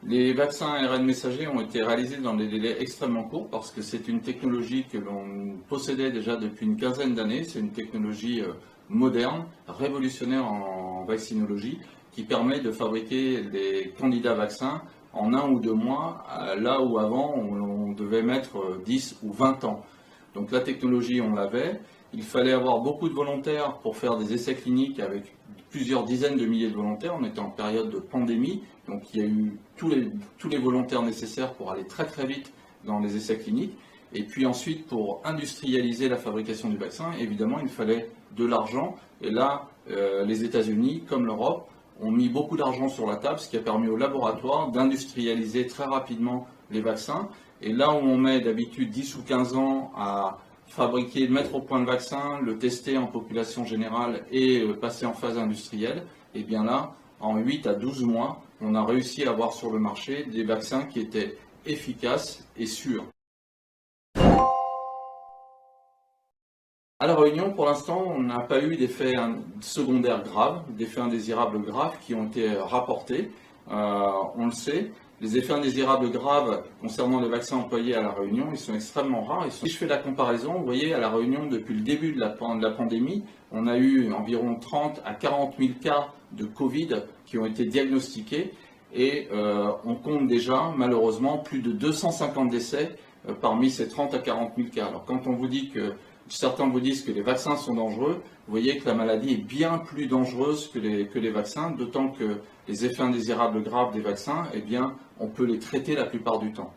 Les vaccins ARN messager ont été réalisés dans des délais extrêmement courts parce que c'est une technologie que l'on possédait déjà depuis une quinzaine d'années. C'est une technologie moderne, révolutionnaire en vaccinologie, qui permet de fabriquer des candidats vaccins en 1 ou 2 mois, là où avant on devait mettre 10 ou 20 ans. Donc la technologie, on l'avait. Il fallait avoir beaucoup de volontaires pour faire des essais cliniques avec plusieurs dizaines de milliers de volontaires. On était en période de pandémie, donc il y a eu tous les volontaires nécessaires pour aller très très vite dans les essais cliniques. Et puis ensuite, pour industrialiser la fabrication du vaccin, évidemment, il fallait de l'argent. Et là, les États-Unis, comme l'Europe, ont mis beaucoup d'argent sur la table, ce qui a permis aux laboratoires d'industrialiser très rapidement les vaccins. Et là où on met d'habitude 10 ou 15 ans à fabriquer, mettre au point le vaccin, le tester en population générale et passer en phase industrielle, et bien là, en 8 à 12 mois, on a réussi à avoir sur le marché des vaccins qui étaient efficaces et sûrs. À La Réunion, pour l'instant, on n'a pas eu d'effets secondaires graves, d'effets indésirables graves qui ont été rapportés. On le sait. Les effets indésirables graves concernant les vaccins employés à La Réunion, ils sont extrêmement rares. Si je fais la comparaison, vous voyez, à La Réunion, depuis le début de la pandémie, on a eu environ 30 à 40 000 cas de Covid qui ont été diagnostiqués et on compte déjà, malheureusement, plus de 250 décès parmi ces 30 à 40 000 cas. Alors quand on vous dit que certains vous disent que les vaccins sont dangereux, vous voyez que la maladie est bien plus dangereuse que les vaccins, d'autant que les effets indésirables graves des vaccins, eh bien, on peut les traiter la plupart du temps.